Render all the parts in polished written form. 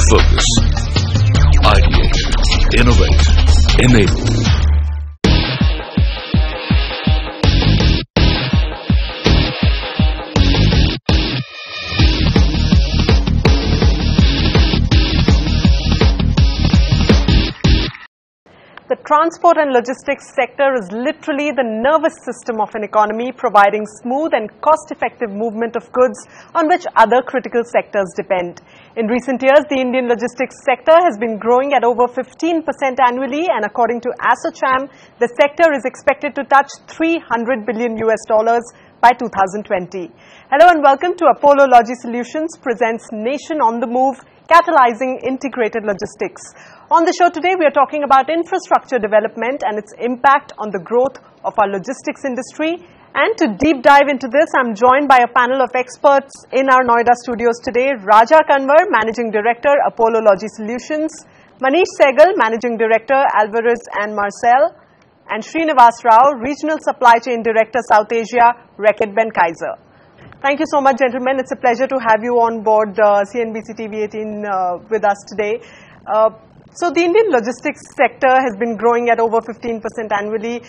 Focus, ideate, innovate, enable. The transport and logistics sector is literally the nervous system of an economy, providing smooth and cost-effective movement of goods on which other critical sectors depend. In recent years, the Indian logistics sector has been growing at over 15% annually, and according to ASSOCHAM, the sector is expected to touch $300 billion by 2020. Hello and welcome to Apollo LogiSolutions presents Nation on the Move, catalyzing integrated logistics. On the show today, we are talking about infrastructure development and its impact on the growth of our logistics industry. And to deep dive into this, I'm joined by a panel of experts in our Noida studios today. Raja Kanwar, Managing Director, Apollo LogiSolutions; Manish Sehgal, Managing Director, Alvarez and Marcel; and Srinivas Rao, Regional Supply Chain Director, South Asia, Reckitt Benckiser. Thank you so much, gentlemen. It's a pleasure to have you on board CNBC TV 18 with us today. So the Indian logistics sector has been growing at over 15% annually.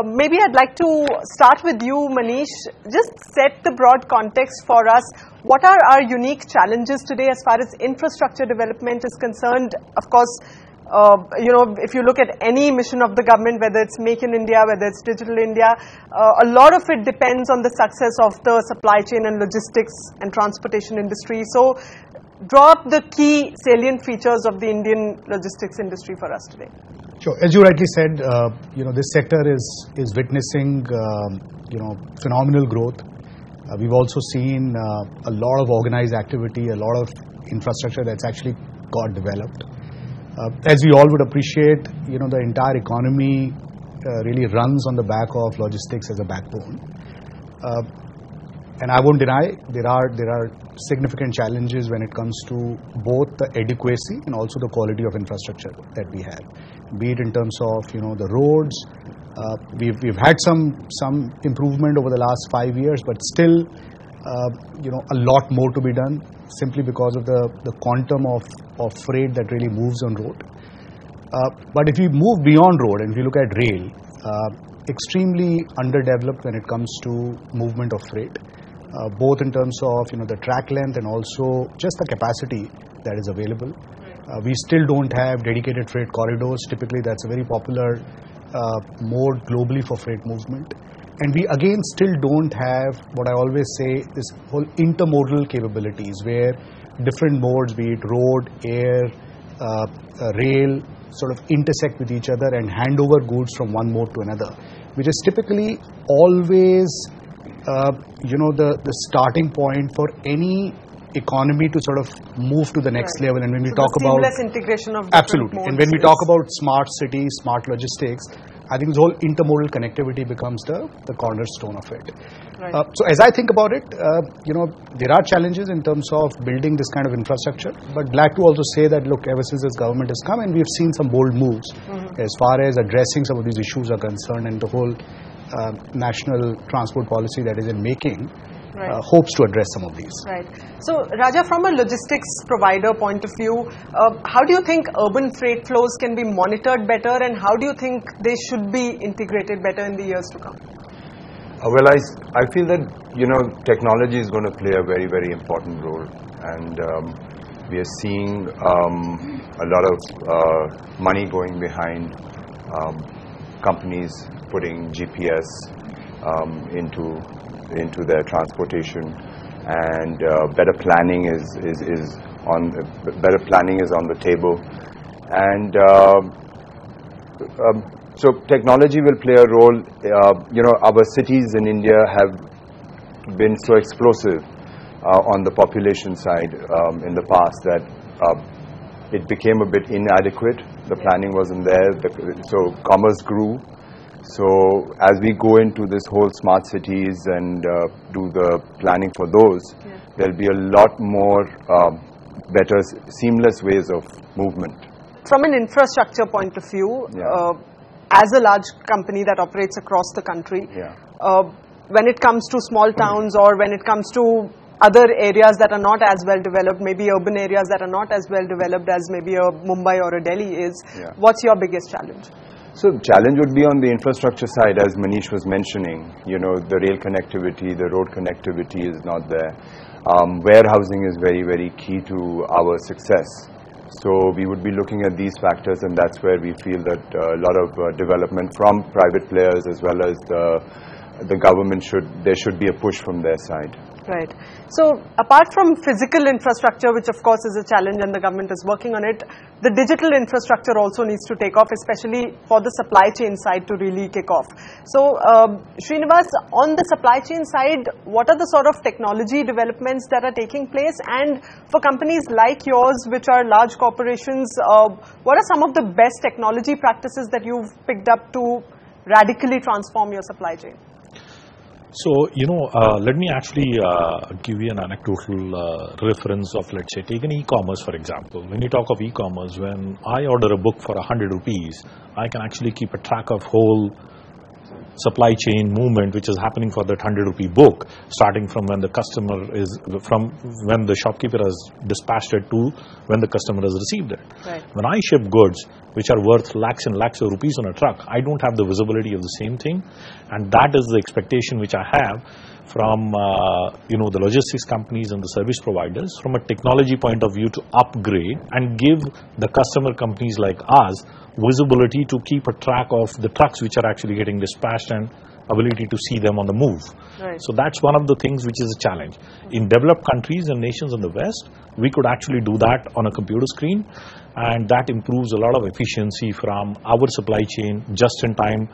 Maybe I'd like to start with you, Manish. Just set the broad context for us. What are our unique challenges today as far as infrastructure development is concerned? Of course, if you look at any mission of the government, whether it's Make in India, whether it's Digital India, a lot of it depends on the success of the supply chain and logistics and transportation industry. So draw up the key salient features of the Indian logistics industry for us today. Sure. As you rightly said, this sector is witnessing, phenomenal growth. We've also seen a lot of organized activity, a lot of infrastructure that's actually got developed. As we all would appreciate, the entire economy really runs on the back of logistics as a backbone. And I won't deny there are significant challenges when it comes to both the adequacy and also the quality of infrastructure that we have. Be it in terms of the roads, we've had some improvement over the last 5 years, but still a lot more to be done, simply because of the quantum of freight that really moves on road. But if we move beyond road and if you look at rail, extremely underdeveloped when it comes to movement of freight, both in terms of the track length and also just the capacity that is available. We still don't have dedicated freight corridors. Typically, that's a very popular mode globally for freight movement. And we again still don't have what I always say, this whole intermodal capabilities, where different modes, be it road, air, rail, sort of intersect with each other and hand over goods from one mode to another, which is typically always the starting point for any economy to sort of move to the next level. And when we talk about seamless integration of absolutely, modes, and when we talk about smart cities, smart logistics, I think this whole intermodal connectivity becomes the cornerstone of it. Right. So as I think about it, there are challenges in terms of building this kind of infrastructure, but glad to also say that, look, ever since this government has come, and we've seen some bold moves as far as addressing some of these issues are concerned, and the whole national transport policy that is in making hopes to address some of these. Right. So, Raja, from a logistics provider point of view, how do you think urban freight flows can be monitored better, and how do you think they should be integrated better in the years to come? Well, I feel that technology is going to play a very, very important role, and we are seeing a lot of money going behind companies putting GPS into their transportation, and better planning is on the table, and so technology will play a role. Our cities in India have been so explosive on the population side in the past that it became a bit inadequate. The planning wasn't there, so commerce grew. So as we go into this whole smart cities and do the planning for those, there'll be a lot more better, seamless ways of movement. From an infrastructure point of view, as a large company that operates across the country, when it comes to small towns or when it comes to other areas that are not as well developed, maybe urban areas that are not as well developed as maybe a Mumbai or a Delhi is. Yeah. What's your biggest challenge? So the challenge would be on the infrastructure side, as Manish was mentioning. You know, the rail connectivity, the road connectivity is not there. Warehousing is very, very key to our success. So we would be looking at these factors, and that's where we feel that a lot of development from private players as well as the government there should be a push from their side. Right. So apart from physical infrastructure, which of course is a challenge and the government is working on it, the digital infrastructure also needs to take off, especially for the supply chain side to really kick off. So Srinivas, on the supply chain side, what are the sort of technology developments that are taking place? And for companies like yours, which are large corporations, what are some of the best technology practices that you've picked up to radically transform your supply chain? So, let me actually give you an anecdotal reference of, let's say, take an e-commerce, for example. When you talk of e-commerce, when I order a book for 100 rupees, I can actually keep a track of whole supply chain movement which is happening for that 100 rupee book, starting from when the when the shopkeeper has dispatched it to when the customer has received it. Right. When I ship goods which are worth lakhs and lakhs of rupees on a truck, I don't have the visibility of the same thing, and that is the expectation which I have from the logistics companies and the service providers from a technology point of view to upgrade and give the customer companies like us visibility to keep a track of the trucks which are actually getting dispatched and ability to see them on the move. Right. So that's one of the things which is a challenge. In developed countries and nations in the West, we could actually do that on a computer screen, and that improves a lot of efficiency from our supply chain, just-in-time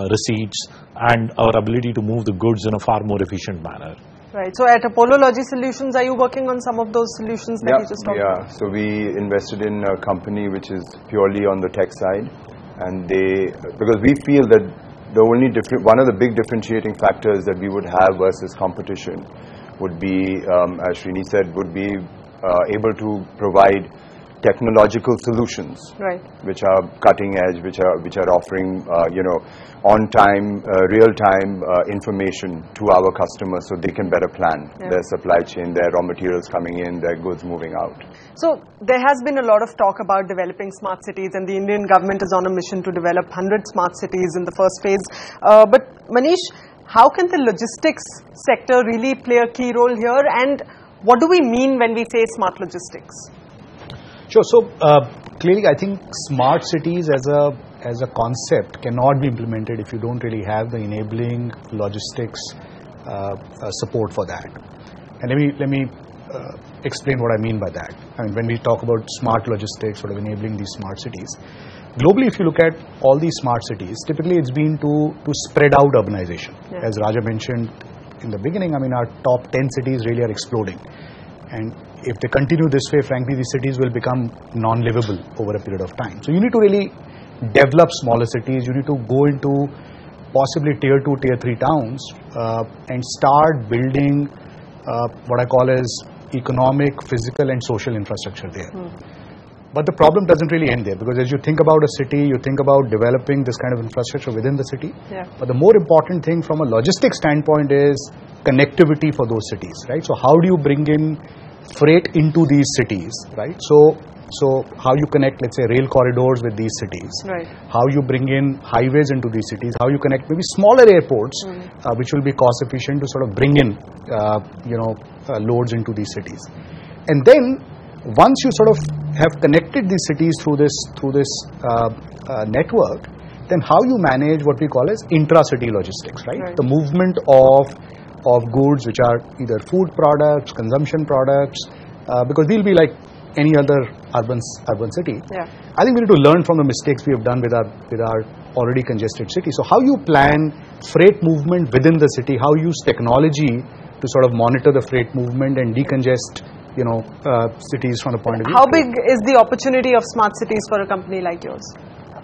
receipts, and our ability to move the goods in a far more efficient manner. Right. So at Apollo LogiSolutions, are you working on some of those solutions that you just talked about? So we invested in a company which is purely on the tech side, and because we feel that one of the big differentiating factors that we would have versus competition would be, as Srini said, would be able to provide technological solutions, right, which are cutting edge, which are offering on time, real time information to our customers, so they can better plan their supply chain, their raw materials coming in, their goods moving out. So there has been a lot of talk about developing smart cities, and the Indian government is on a mission to develop 100 smart cities in the first phase. But Manish, how can the logistics sector really play a key role here, and what do we mean when we say smart logistics? Sure. So clearly, I think smart cities as a concept cannot be implemented if you don't really have the enabling logistics support for that. And let me explain what I mean by that. I mean, when we talk about smart logistics, sort of enabling these smart cities, globally, if you look at all these smart cities, typically it's been to spread out urbanization. Yeah. As Raja mentioned in the beginning, I mean, our top 10 cities really are exploding. And if they continue this way, frankly, these cities will become non-livable over a period of time. So you need to really develop smaller cities. You need to go into possibly tier 2, tier 3 towns and start building what I call as economic, physical and social infrastructure there. But the problem doesn't really end there, because as you think about a city, you think about developing this kind of infrastructure within the city. Yeah. But the more important thing from a logistics standpoint is connectivity for those cities, right? So how do you bring in freight into these cities, right? So how you connect, let's say, rail corridors with these cities, right? How you bring in highways into these cities, how you connect maybe smaller airports, which will be cost efficient to sort of bring in, loads into these cities. And then once you sort of have connected these cities through this network, then how you manage what we call as intra-city logistics, right? The movement of goods which are either food products, consumption products, because we'll be like any other urban city. Yeah. I think we need to learn from the mistakes we have done with our already congested city. So how you plan freight movement within the city, how you use technology to sort of monitor the freight movement and decongest cities from the point of view. How big is the opportunity of smart cities for a company like yours?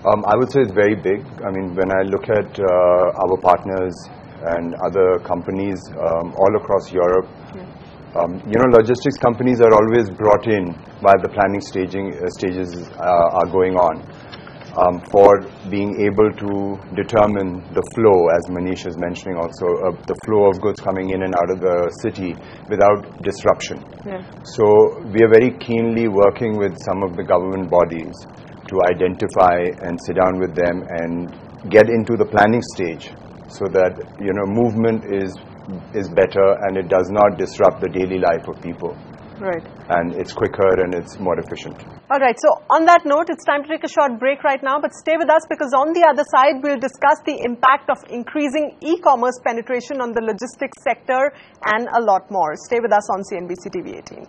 I would say it's very big. I mean, when I look at our partners and other companies all across Europe, logistics companies are always brought in while the planning stages are going on. for being able to determine the flow, as Manish is mentioning also, the flow of goods coming in and out of the city without disruption. Yeah. So we are very keenly working with some of the government bodies to identify and sit down with them and get into the planning stage so that, you know, movement is better and it does not disrupt the daily life of people. Right. And it's quicker and it's more efficient. All right, so on that note, it's time to take a short break right now, but stay with us because on the other side, we'll discuss the impact of increasing e-commerce penetration on the logistics sector and a lot more. Stay with us on CNBC TV 18.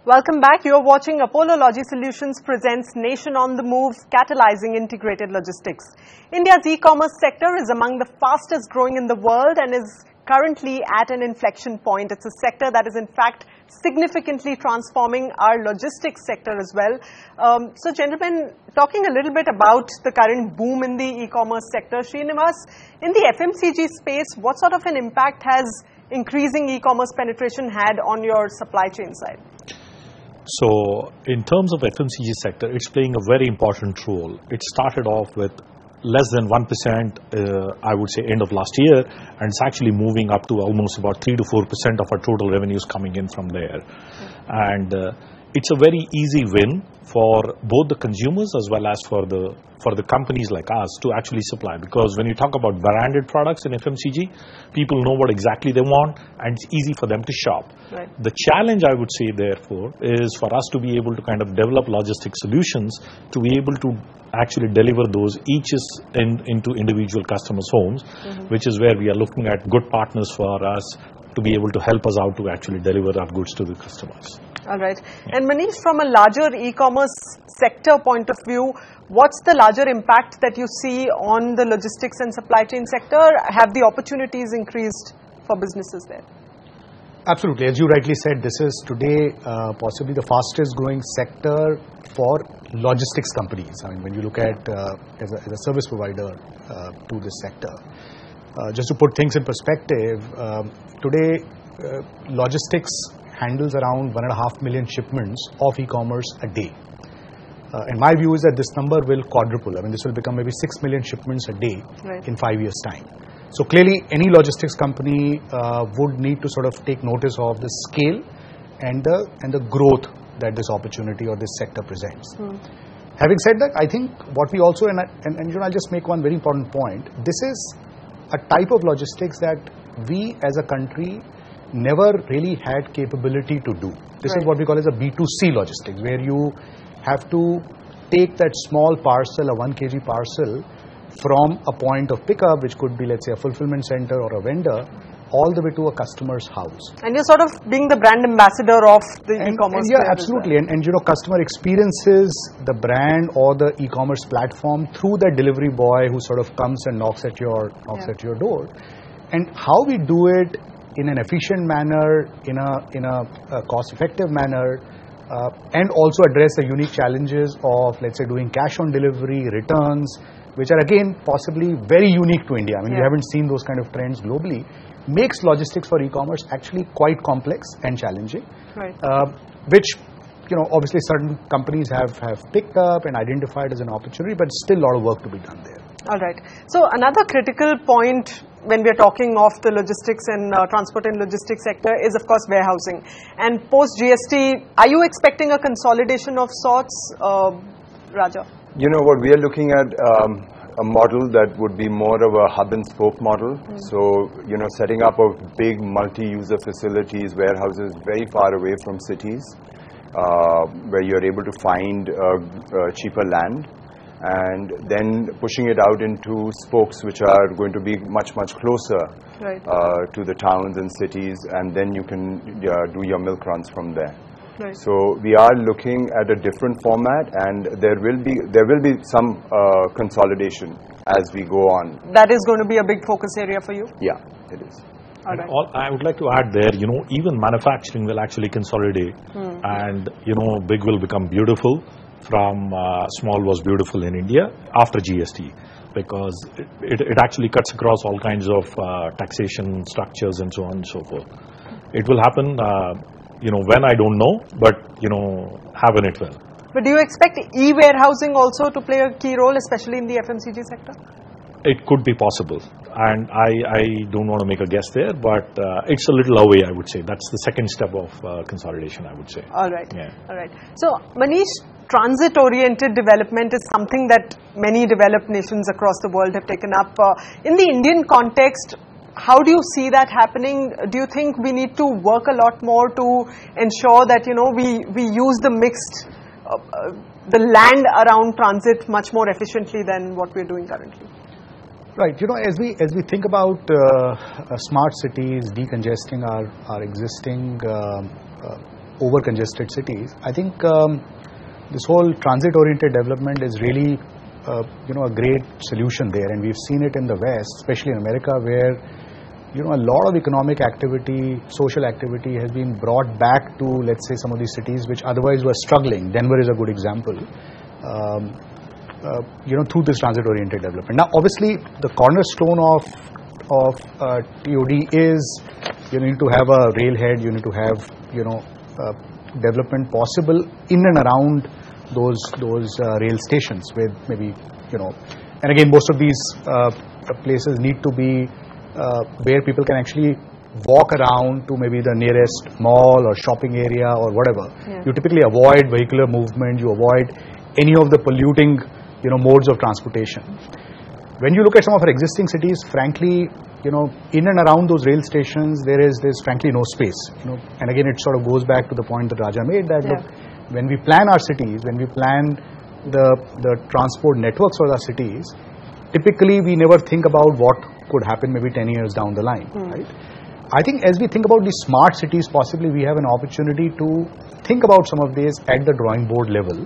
Welcome back. You are watching Apollo LogiSolutions presents Nation on the Move, catalyzing integrated logistics. India's e-commerce sector is among the fastest growing in the world and is currently at an inflection point. It's a sector that is in fact significantly transforming our logistics sector as well. So gentlemen, talking a little bit about the current boom in the e-commerce sector, Srinivas, in the FMCG space, what sort of an impact has increasing e-commerce penetration had on your supply chain side? So in terms of FMCG sector, it's playing a very important role. It started off with less than 1%, I would say, end of last year, and it's actually moving up to almost about 3 to 4% of our total revenues coming in from there. And it's a very easy win for both the consumers as well as for the companies like us to actually supply, because when you talk about branded products in FMCG, people know what exactly they want and it's easy for them to shop. Right. The challenge, I would say, therefore, is for us to be able to kind of develop logistic solutions to be able to actually deliver those each into individual customers' homes, which is where we are looking at good partners for us to be able to help us out to actually deliver our goods to the customers. All right. And Manish, from a larger e-commerce sector point of view, what's the larger impact that you see on the logistics and supply chain sector? Have the opportunities increased for businesses there? Absolutely. As you rightly said, this is today possibly the fastest growing sector for logistics companies. I mean, when you look at as a service provider to this sector. Just to put things in perspective, today logistics handles around 1.5 million shipments of e-commerce a day. And my view is that this number will quadruple. I mean, this will become maybe 6 million shipments a day in 5 years' time. So clearly, any logistics company would need to sort of take notice of the scale and the growth that this opportunity or this sector presents. Having said that, I think what we also, and you know, I'll just make one very important point. This is a type of logistics that we as a country never really had capability to do. This is what we call as a B2C logistics, where you have to take that small parcel, a 1 kg parcel, from a point of pickup, which could be, let's say, a fulfillment center or a vendor, all the way to a customer's house. And you're sort of being the brand ambassador of the e-commerce. Yeah, absolutely. Well. And you know, customer experiences the brand or the e-commerce platform through that delivery boy who sort of comes and knocks at your door. And how we do it in an efficient manner, in a cost-effective manner, and also address the unique challenges of, let's say, doing cash on delivery, returns, which are again possibly very unique to India. I mean, we haven't seen those kind of trends globally. Makes logistics for e-commerce actually quite complex and challenging, which, you know, obviously certain companies have picked up and identified as an opportunity, but still a lot of work to be done there. All right. So another critical point when we are talking of the logistics and transport and logistics sector is, of course, warehousing. And post GST, are you expecting a consolidation of sorts, Raja? You know what, we are looking at a model that would be more of a hub and spoke model. So, you know, setting up of big multi-user facilities, warehouses very far away from cities, where you're able to find cheaper land, and then pushing it out into spokes which are going to be much, much closer to the towns and cities, and then you can do your milk runs from there. So we are looking at a different format, and there will be some consolidation as we go on. That is going to be a big focus area for you? Yeah, it is. I would like to add there, you know, even manufacturing will actually consolidate, and, you know, big will become beautiful from small was beautiful in India after GST. because it actually cuts across all kinds of taxation structures and so on and so forth. It will happen, when I don't know, but, happen it will. But do you expect e-warehousing also to play a key role, especially in the FMCG sector? It could be possible, and I don't want to make a guess there, but it's a little away, I would say. That's the second step of consolidation, I would say. All right. Yeah. All right. So, Manish, transit-oriented development is something that many developed nations across the world have taken up. In the Indian context, how do you see that happening? Do you think we need to work a lot more to ensure that, we use the mixed, the land around transit much more efficiently than what we're doing currently? Right. As we think about smart cities, decongesting our existing over-congested cities, I think this whole transit-oriented development is really a great solution there, and we've seen it in the West, especially in America, where a lot of economic activity, social activity has been brought back to, let's say, some of these cities which otherwise were struggling. Denver is a good example. Through this transit-oriented development. Now, obviously, the cornerstone of TOD is you need to have a railhead. You need to have development possible in and around those rail stations with maybe and again, most of these places need to be where people can actually walk around to maybe the nearest mall or shopping area or whatever. Yeah. You typically avoid vehicular movement. You avoid any of the polluting modes of transportation. When you look at some of our existing cities, frankly, in and around those rail stations, there's frankly no space. And again, it sort of goes back to the point that Raja made that look, when we plan our cities, when we plan the transport networks for our cities, typically we never think about what could happen maybe 10 years down the line, right? I think as we think about these smart cities, possibly we have an opportunity to think about some of these at the drawing board level,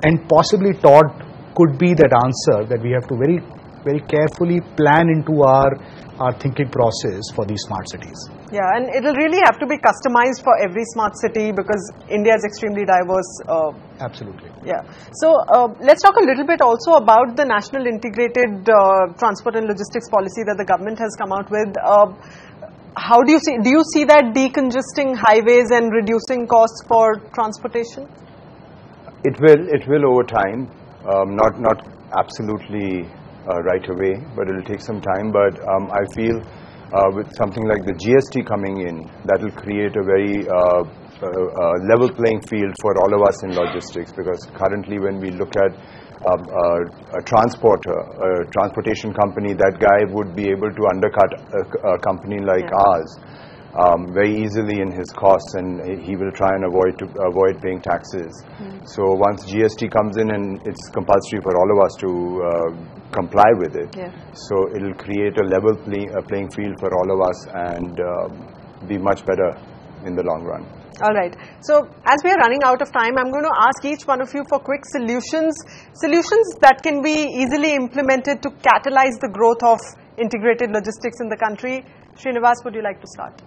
and possibly Todd could be that answer that we have to very, very carefully plan into our thinking process for these smart cities. Yeah, and it'll really have to be customized for every smart city because India is extremely diverse. Absolutely. Yeah. So let's talk a little bit also about the National Integrated Transport and Logistics Policy that the government has come out with. How do you see that decongesting highways and reducing costs for transportation? It will over time. Not absolutely right away, but it will take some time. But I feel with something like the GST coming in, that will create a very level playing field for all of us in logistics, because currently when we look at a transporter, a transportation company, that guy would be able to undercut a company like ours very easily in his costs, and he will try and avoid paying taxes. So once GST comes in, and it's compulsory for all of us to comply with it, so it will create a level playing field for all of us and be much better in the long run. All right. So as we are running out of time, I'm going to ask each one of you for quick solutions that can be easily implemented to catalyze the growth of integrated logistics in the country. Srinivas, would you like to start?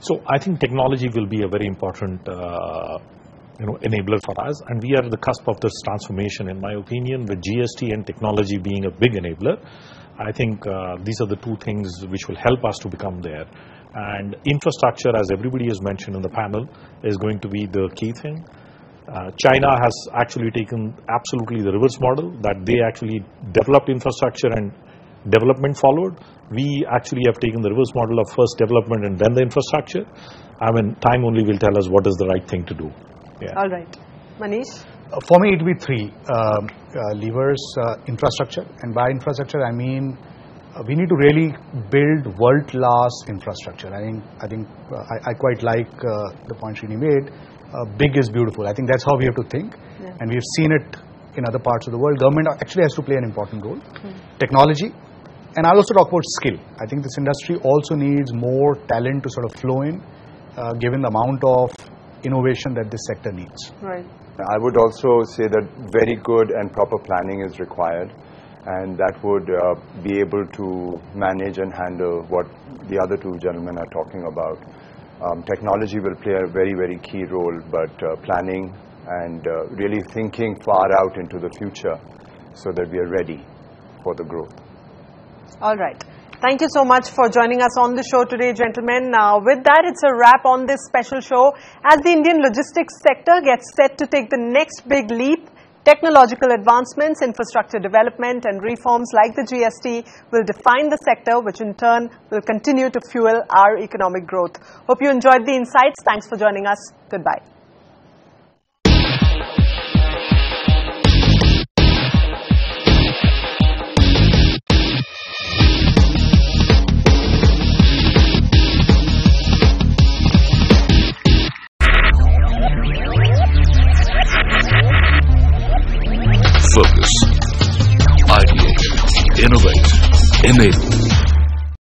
So I think technology will be a very important enabler for us, and we are at the cusp of this transformation, in my opinion, with GST and technology being a big enabler. I think these are the two things which will help us to become there. And infrastructure, as everybody has mentioned in the panel, is going to be the key thing. China has actually taken absolutely the reverse model, that they actually developed infrastructure and development followed. We actually have taken the reverse model of first development and then the infrastructure. I mean, time only will tell us what is the right thing to do. Yeah. All right. Manish? For me, it will be three levers. Infrastructure, and by infrastructure I mean we need to really build world-class infrastructure. I think I quite like the point Srini made. Big is beautiful. I think that's how we have to think, and we've seen it in other parts of the world. Government actually has to play an important role. Technology, and I'll also talk about skill. I think this industry also needs more talent to sort of flow in, given the amount of innovation that this sector needs. Right. I would also say that very good and proper planning is required, and that would be able to manage and handle what the other two gentlemen are talking about. Technology will play a very, very key role, but planning and really thinking far out into the future so that we are ready for the growth. All right. Thank you so much for joining us on the show today, gentlemen. With that, it's a wrap on this special show. As the Indian logistics sector gets set to take the next big leap, technological advancements, infrastructure development and reforms like the GST will define the sector, which in turn will continue to fuel our economic growth. Hope you enjoyed the insights. Thanks for joining us. Goodbye.